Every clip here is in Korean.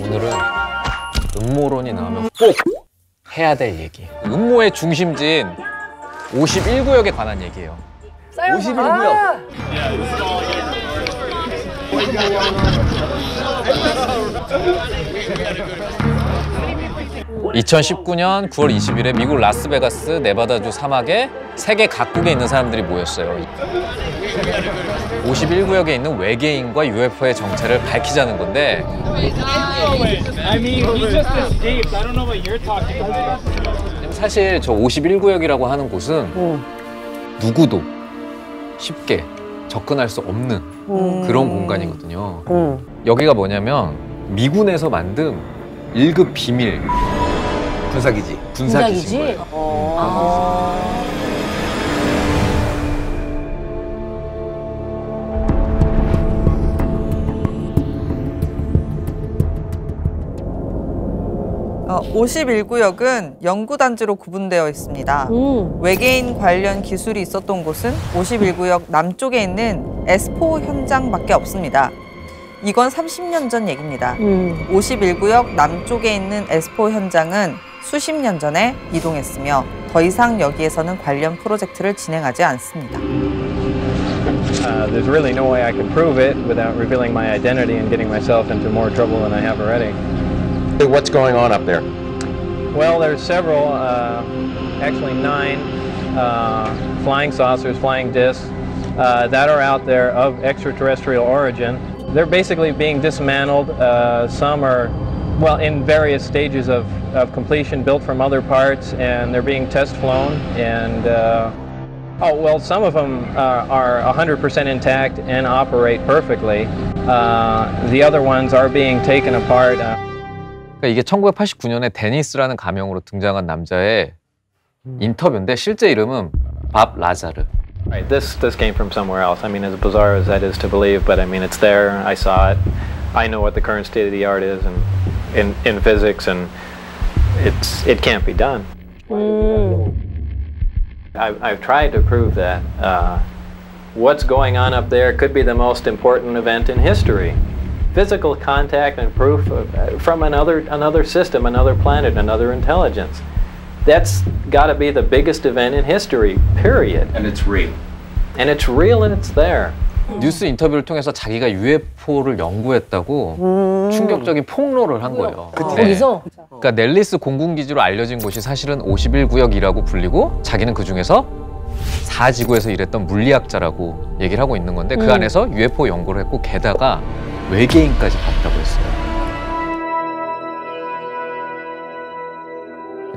오늘은 음모론이 나오면 꼭 해야 될 얘기. 음모의 중심지인 51구역에 관한 얘기예요. 51구역. 2019년 9월 20일에 미국 라스베가스 네바다주 사막에 세계 각국에 있는 사람들이 모였어요. 51구역에 있는 외계인과 UFO의 정체를 밝히자는 건데 사실 저 51구역이라고 하는 곳은 누구도 쉽게 접근할 수 없는 그런 공간이거든요. 여기가 뭐냐면 미군에서 만든 1급 비밀 군사기지. 군사기지인 거예요. 어, 51구역은 연구단지로 구분되어 있습니다. 외계인 관련 기술이 있었던 곳은 51구역 남쪽에 있는 S4 현장밖에 없습니다. 이건 30년 전 얘기입니다. 51구역 남쪽에 있는 S4 현장은 수십 년 전에 이동했으며 더 이상 여기에서는 관련 프로젝트를 진행하지 않습니다. There's really no way I can prove it without revealing my identity and getting myself into more trouble than I have already. What's going on up there? Well, there's several, actually 9 flying saucers, flying discs that are out there of extraterrestrial origin. They're basically being dismantled. Some are, well, in various stages of completion, built from other parts, and they're being test flown. And oh, well, some of them are 100% intact and operate perfectly. The other ones are being taken apart. 그러니까 이게 1989년에 데니스라는 가명으로 등장한 남자의 인터뷰인데 실제 이름은 밥 라자르. Right, this came from somewhere else. I mean, as bizarre as that is to believe, but I mean, it's there. I saw it. I know what the current state of the art is, and in physics, and it can't be done. I've tried to prove that what's going on up there could be the most important event in history. Physical contact and proof from another system, another planet, another intelligence. That's got to be the biggest event in history, period. And it's real. And it's real and it's there. 뉴스 인터뷰를 통해서 자기가 UFO를 연구했다고 충격적인 폭로를 한 거예요. 거기서? 그러니까 넬리스 공군기지로 알려진 곳이 사실은 51구역이라고 불리고 자기는 그중에서 4지구에서 일했던 물리학자라고 얘기를 하고 있는 건데 그 안에서 UFO 연구를 했고 게다가 외계인까지 봤다고 했어요.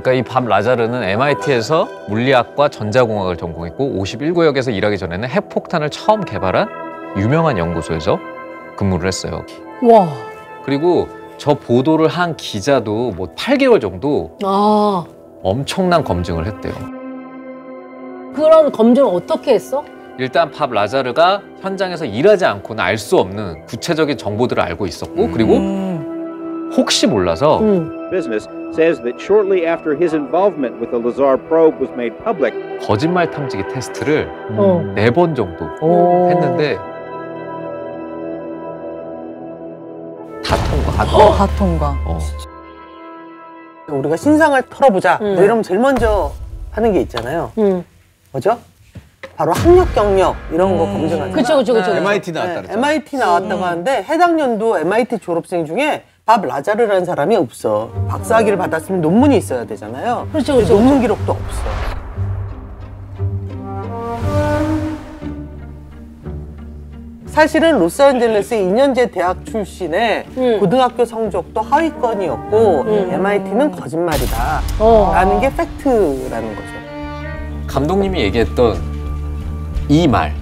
그러니까 이 밥 라자르는 MIT에서 물리학과 전자공학을 전공했고 51구역에서 일하기 전에는 핵폭탄을 처음 개발한 유명한 연구소에서 근무를 했어요. 와. 그리고 저 보도를 한 기자도 뭐 8개월 정도 엄청난 검증을 했대요. 그런 검증을 어떻게 했어? 일단 밥 라자르가 현장에서 일하지 않고는 알 수 없는 구체적인 정보들을 알고 있었고 그리고 혹시 몰라서 Business says that shortly after his involvement with the Lazar probe was made public, 거짓말 탐지기 테스트를 4번 정도 했는데 다 통과. 다 통과. 우리가 신상을 털어보자 뭐 이러면 제일 먼저 하는 게 있잖아요. 뭐죠? 바로 학력 경력 이런 거 검증하는 그쵸. MIT 나왔다 그랬죠. MIT 나왔다고 하는데 해당 연도 MIT 졸업생 중에 밥 라자르라는 사람이 없어. 박사학위를 받았으면 논문이 있어야 되잖아요. 그렇죠. 논문 기록도 없어. 사실은 로스앤젤레스 2년제 대학 출신의 고등학교 성적도 하위권이었고 MIT는 거짓말이다 라는 게 팩트라는 거죠. 감독님이 얘기했던 이 말,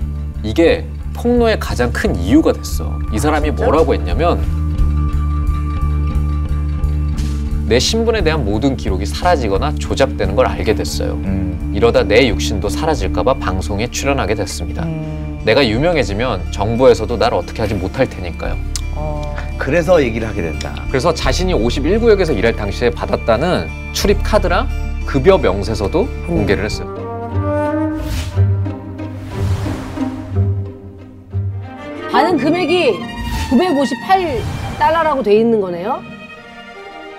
이게 폭로의 가장 큰 이유가 됐어. 이 사람이 뭐라고 했냐면 내 신분에 대한 모든 기록이 사라지거나 조작되는 걸 알게 됐어요. 이러다 내 육신도 사라질까 봐 방송에 출연하게 됐습니다. 내가 유명해지면 정부에서도 날 어떻게 하지 못할 테니까요. 그래서 얘기를 하게 된다. 그래서 자신이 51구역에서 일할 당시에 받았다는 출입 카드랑 급여 명세서도 공개를 했어요. 받은 금액이 $958라고 돼 있는 거네요?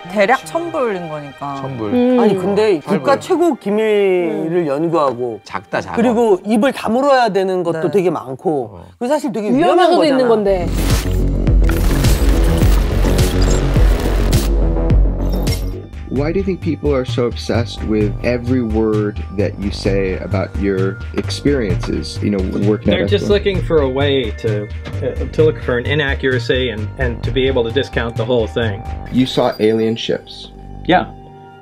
대략 1000불인 거니까. 1000불. 아니 근데 국가 최고 기밀을 연구하고 작다 작아. 그리고 입을 다물어야 되는 것도 네. 되게 많고 그 사실 되게 위험한 위험한 것도 거잖아. 있는 건데. Why do you think people are so obsessed with every word that you say about your experiences, you know, working They're at just Expo? looking for a way to look for an inaccuracy and to be able to discount the whole thing. You saw alien ships. Yeah,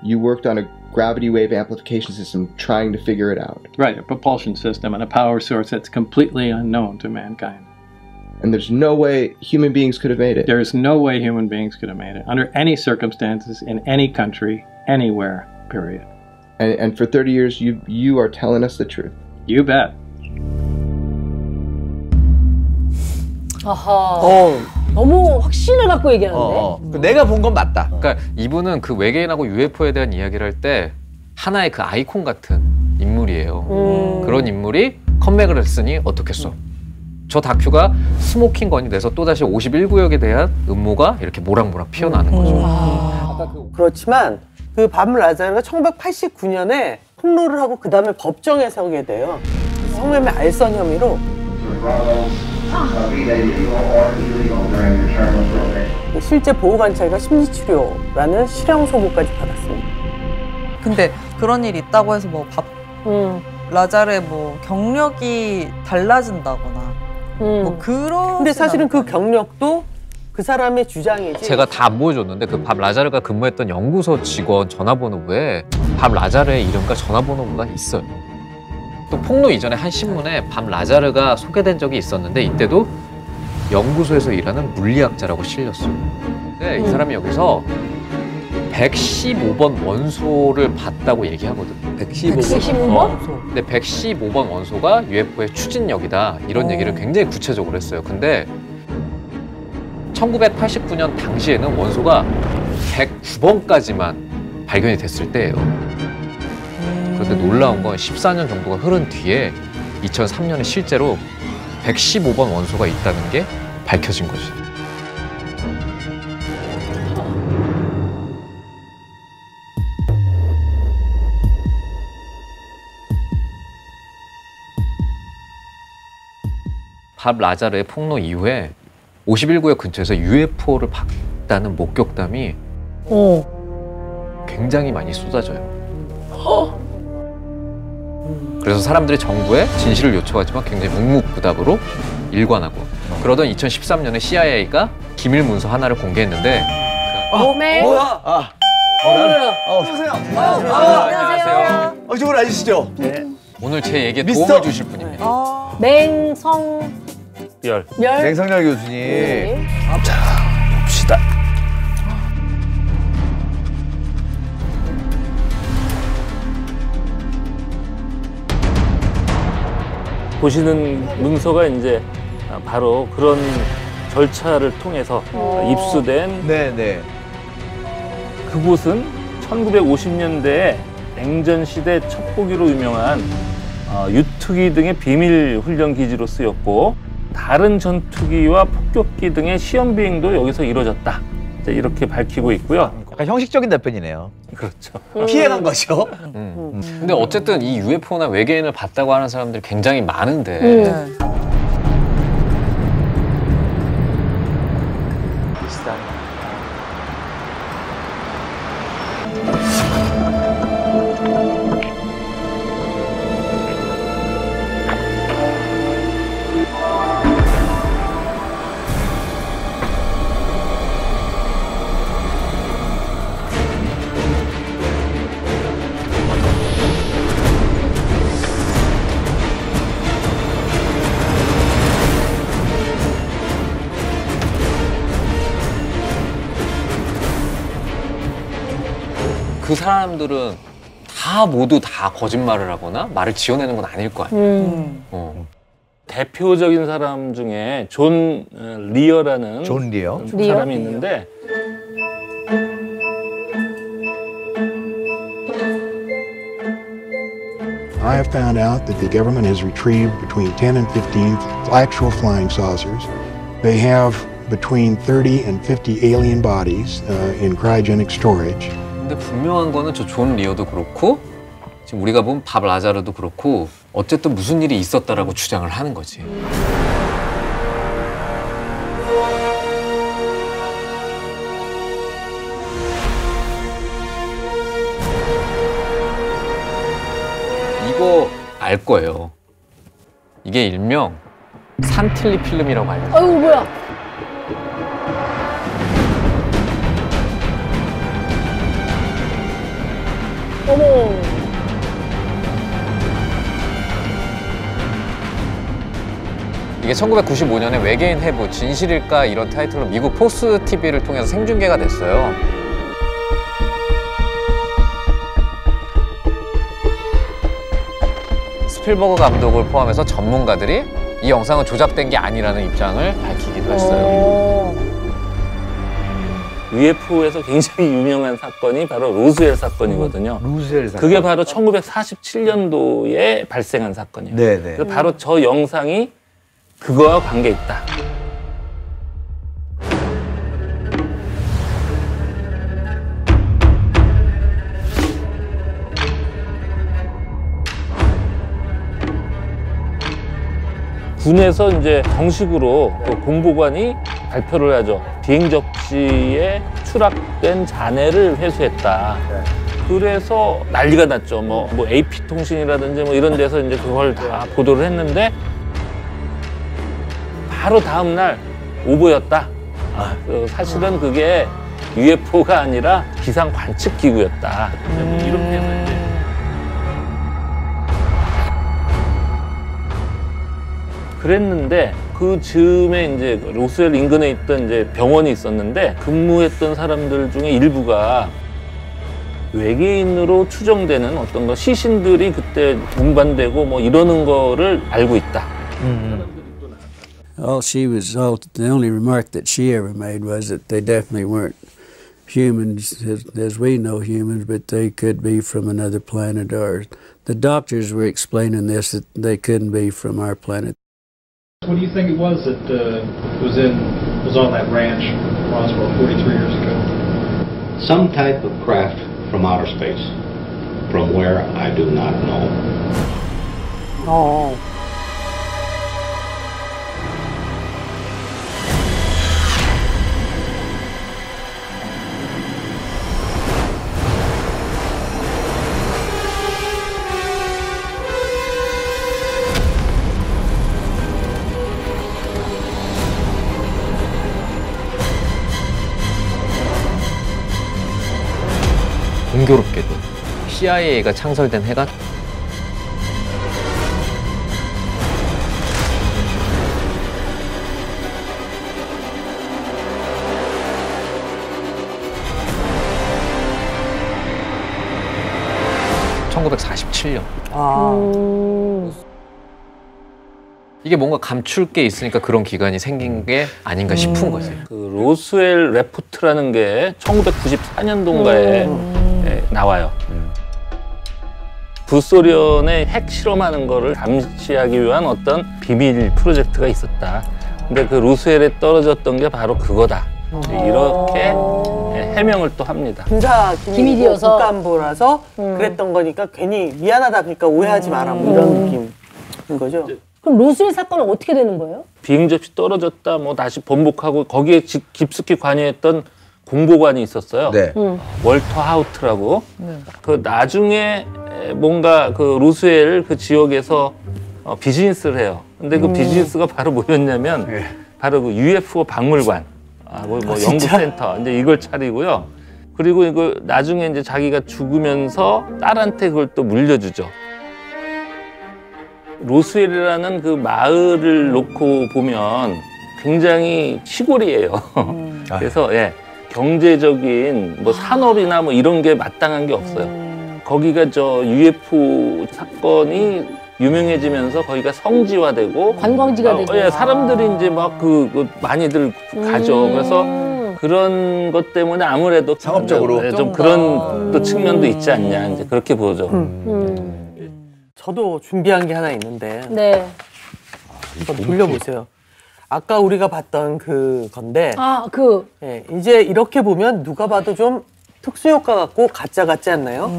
You worked on a gravity wave amplification system trying to figure it out. right. A propulsion system and a power source that's completely unknown to mankind. And there's no way human beings could have made it. There is no way human beings could have made it under any circumstances in any country, anywhere, period. And for 30 years, you are telling us the truth. You bet. 아하. 너무 확신을 갖고 얘기하는데. 내가 본 건 맞다. 그러니까 이분은 그 외계인하고 UFO에 대한 이야기를 할 때 하나의 그 아이콘 같은 인물이에요. 그런 인물이 컴백을 했으니 어떻겠어? 저 다큐가 스모킹 건이 돼서 또다시 51구역에 대한 음모가 이렇게 모락모락 피어나는 거죠. 그렇지만 그 밤 라자르가 1989년에 폭로를 하고 그 다음에 법정에 서게 돼요. 성매매 알선 혐의로 실제 보호관찰과 심리치료라는 실형 소고까지 받았습니다. 근데 그런 일이 있다고 해서 뭐 라자르의 뭐 경력이 달라진다거나 뭐 그런. 근데 사실은 그 경력도 그 사람의 주장이지. 제가 다 안 보여줬는데 그 밥 라자르가 근무했던 연구소 직원 전화번호부에 밥 라자르의 이름과 전화번호가 있어요. 또 폭로 이전에 한 신문에 밥 라자르가 소개된 적이 있었는데 이때도 연구소에서 일하는 물리학자라고 실렸어요. 근데 이 사람이 여기서 115번 원소를 봤다고 얘기하거든요. 115번? 근데 115번 원소가 UFO의 추진력이다 이런 얘기를 굉장히 구체적으로 했어요. 근데 1989년 당시에는 원소가 109번까지만 발견이 됐을 때예요. 그런데 놀라운 건 14년 정도가 흐른 뒤에 2003년에 실제로 115번 원소가 있다는 게 밝혀진 거죠. 밥 라자르의 폭로 이후에 51구역 근처에서 UFO를 봤다는 목격담이 굉장히 많이 쏟아져요. 그래서 사람들이 정부에 진실을 요청하지만 굉장히 묵묵부답으로 일관하고 그러던 2013년에 CIA가 기밀 문서 하나를 공개했는데 뭐야? 안녕하세요. 안녕하세요. 저걸 아시죠? 오늘 제 얘기에 미스터- 도움을 주실 분입니다. 맹성열. 맹성열 교수님. 네. 봅시다. 보시는 문서가 이제 바로 그런 절차를 통해서 입수된 네네. 그곳은 1950년대에 냉전 시대 첩보기로 유명한 유투기 등의 비밀 훈련 기지로 쓰였고 다른 전투기와 폭격기 등의 시험 비행도 여기서 이루어졌다. 이제 이렇게 밝히고 있고요. 약간 형식적인 답변이네요. 그렇죠. 피해간 거죠. 근데 어쨌든 이 UFO나 외계인을 봤다고 하는 사람들이 굉장히 많은데 네. 그 사람들은 다 모두 다 거짓말을 하거나 말을 지어내는 건 아닐 거 아니에요. 대표적인 사람 중에 존 리어라는 존 리어? 사람이 있는데 I have found out that the government has retrieved between 10 and 15 actual flying saucers. They have between 30 and 50 alien bodies in cryogenic storage. 근데 분명한 거는 저 존 리어도 그렇고 지금 우리가 본 밥 라자르도 그렇고 어쨌든 무슨 일이 있었다라고 주장을 하는 거지. 이거 알 거예요. 이게 일명 산틸리 필름이라고 알려요. 아이고 뭐야? 어머. 이게 1995년에 외계인 해부 진실일까 이런 타이틀로 미국 포스 TV를 통해서 생중계가 됐어요. 스필버그 감독을 포함해서 전문가들이 이 영상은 조작된 게 아니라는 입장을 밝히기도 했어요. UFO에서 굉장히 유명한 사건이 바로 로스웰 사건이거든요. 루스웰 사건. 그게 바로 1947년도에 발생한 사건이에요. 네네. 그래서 바로 저 영상이 그거와 관계 있다. 군에서 이제 정식으로 그 공보관이 발표를 하죠. 비행 접시에 추락된 잔해를 회수했다. 그래서 난리가 났죠. 뭐 AP 통신이라든지 뭐 이런 데서 이제 그걸 다 보도를 했는데 바로 다음 날 오보였다. 사실은 그게 UFO가 아니라 기상 관측 기구였다. 이렇게 해서 이제. 그랬는데 그 즈음에 이제 로스웰 인근에 있던 이제 병원이 있었는데 근무했던 사람들 중에 일부가 외계인으로 추정되는 어떤 거 시신들이 그때 운반되고 뭐 이러는 거를 알고 있다. The only remark that she ever made was that they definitely weren't humans as we know humans, but they could be from another planet. Or the doctors were explaining this, that they couldn't be from our planet. What do you think it was that was on that ranch, Roswell, 43 years ago? Some type of craft from outer space. From where, I do not know. 어. 공교롭게도 CIA가 창설된 해가 (1947년) 이게 뭔가 감출 게 있으니까 그런 기간이 생긴 게 아닌가 싶은 거죠. 그 로스웰 레포트라는 게 1994년도인가에 나와요. 부소련의 핵 실험하는 거를 감시하기 위한 어떤 비밀 프로젝트가 있었다. 근데 그 로스웰에 떨어졌던 게 바로 그거다. 이렇게 해명을 또 합니다. 군사 기밀이어서 국가안보라서 그랬던 거니까 괜히 미안하다 그러니까 오해하지 마라 뭐 이런 느낌인 거죠. 그럼 로스웰 사건은 어떻게 되는 거예요? 비행 접시 떨어졌다 뭐 다시 번복하고 거기에 깊숙이 관여했던 공보관이 있었어요. 네. 월터 하우트라고. 그 나중에 뭔가 그 로스웰 그 지역에서 비즈니스를 해요. 근데 그 비즈니스가 바로 뭐였냐면 바로 그 UFO 박물관, 뭐 연구센터 이제 이걸 차리고요. 그리고 이거 나중에 이제 자기가 죽으면서 딸한테 그걸 또 물려주죠. 로스웰이라는 그 마을을 놓고 보면 굉장히 시골이에요. 그래서 경제적인 뭐 산업이나 뭐 이런 게 마땅한 게 없어요. 거기가 저 UFO 사건이 유명해지면서 거기가 성지화되고 관광지가 되고 사람들이 이제 막 많이들 가죠. 그래서 그런 것 때문에 아무래도 상업적으로 좀 그런 또 측면도 있지 않냐 이제 그렇게 보죠. 저도 준비한 게 하나 있는데 네. 한번 돌려보세요. 아까 우리가 봤던 그 건데 네, 이제 이렇게 보면 누가 봐도 좀 특수효과 같고 가짜 같지 않나요?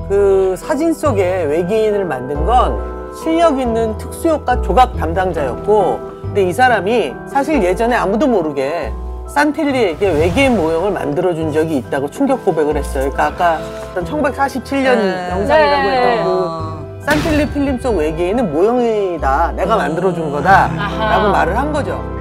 그 사진 속에 외계인을 만든 건 실력 있는 특수효과 조각 담당자였고, 근데 이 사람이 사실 예전에 아무도 모르게 산틸리에게 외계인 모형을 만들어준 적이 있다고 충격 고백을 했어요. 그러니까 아까 1947년 영상이라고 했던 그 산틸리 필름 속 외계인은 모형이다, 내가 만들어준 거다 라고 말을 한 거죠.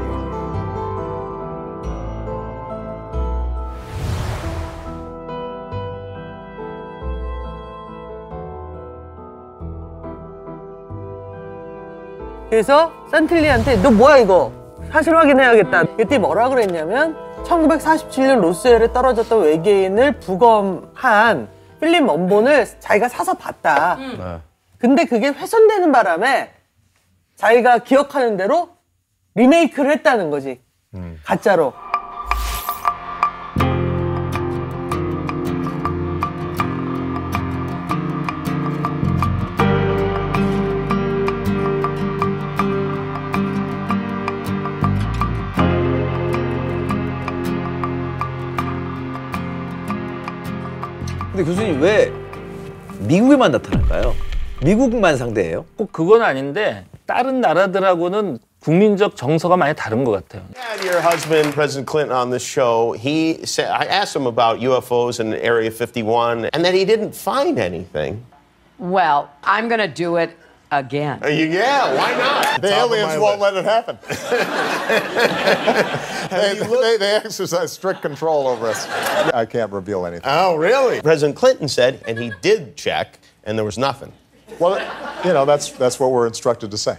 그래서 산틸리한테 너 뭐야 이거? 사실 확인해야겠다. 그때 뭐라 그랬냐면 1947년 로스웰에 떨어졌던 외계인을 부검한 필름 원본을 자기가 사서 봤다. 근데 그게 훼손되는 바람에 자기가 기억하는 대로 리메이크를 했다는 거지. 가짜로. 근데 교수님 왜 미국에만 나타날까요? 미국만 상대예요? 꼭 그건 아닌데 다른 나라들하고는 국민적 정서가 많이 다른 것 같아요. I had your husband, President Clinton, on the show. He said, I asked him about UFOs in Area 51 and that he didn't find anything. Well, I'm going to do it again. Yeah, why not? The aliens won't let it happen. They exercise strict control over us. I can't reveal anything. Oh, really? President Clinton said, and he did check, and there was nothing. Well, you know, that's what we're instructed to say.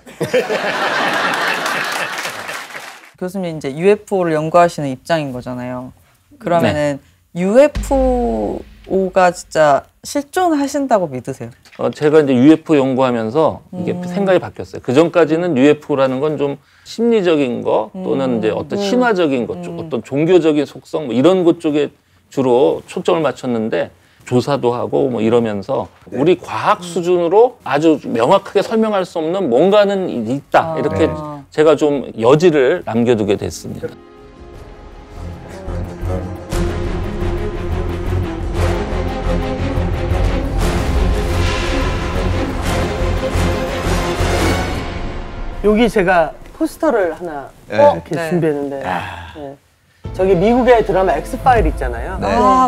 교수님 이제 UFO를 연구하시는 입장인 거잖아요. 그러면은 UFO가 진짜 실존하신다고 믿으세요? 제가 이제 UFO 연구하면서 이게 생각이 바뀌었어요. 그 전까지는 UFO라는 건 좀 심리적인 거 또는 이제 어떤 신화적인 것 쪽, 어떤 종교적인 속성 뭐 이런 것 쪽에 주로 초점을 맞췄는데 조사도 하고 뭐 이러면서 우리 과학 수준으로 아주 명확하게 설명할 수 없는 뭔가는 있다. 이렇게 제가 좀 여지를 남겨두게 됐습니다. 여기 제가 포스터를 하나 이렇게 준비했는데 저기 미국의 드라마 엑스파일 있잖아요.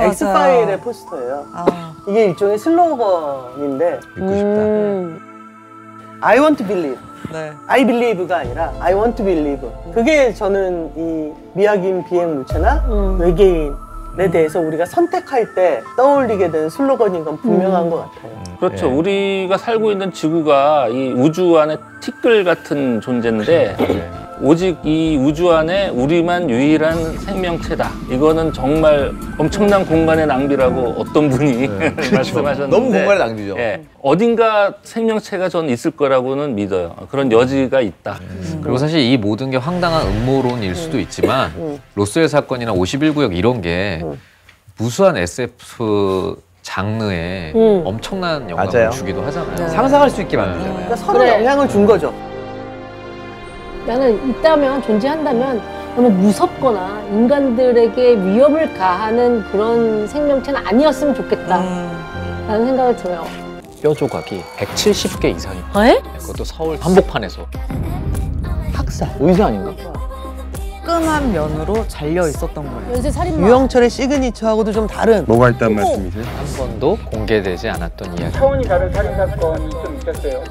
엑스파일의 포스터예요. 이게 일종의 슬로건인데 믿고 싶다. I want to believe. I believe가 아니라 I want to believe. 그게 저는 이 미확인 비행 물체나 외계인에 대해서 우리가 선택할 때 떠올리게 되는 슬로건인 건 분명한 것 같아요. 그렇죠. 우리가 살고 있는 지구가 이 우주 안에 티끌 같은 존재인데 오직 이 우주 안에 우리만 유일한 생명체다. 이거는 정말 엄청난 공간의 낭비라고 어떤 분이 말씀하셨는데 너무 공간의 낭비죠. 어딘가 생명체가 전 있을 거라고는 믿어요. 그런 여지가 있다. 그리고 사실 이 모든 게 황당한 음모론일 수도 있지만 로스웰 사건이나 51구역 이런 게 무수한 SF 장르에 엄청난 영향을 주기도 하잖아요. 상상할 수 있게 만들잖아요. 그러니까 서로 영향을 준 거죠. 나는 있다면, 존재한다면 너무 무섭거나 인간들에게 위협을 가하는 그런 생명체는 아니었으면 좋겠다 라는 생각이 들어요. 뼈 조각이 170개 이상입니다. 에? 그것도 서울 한복판에서. 학살. 의사 아닌가? 끈한 면으로 잘려 있었던 거예요. 연쇄 살인마. 유영철의 시그니처하고도 좀 다른. 뭐가 있단 말씀이세요? 한 번도 공개되지 않았던 이야기. 차원이 다른 살인 사건이 좀 있었어요.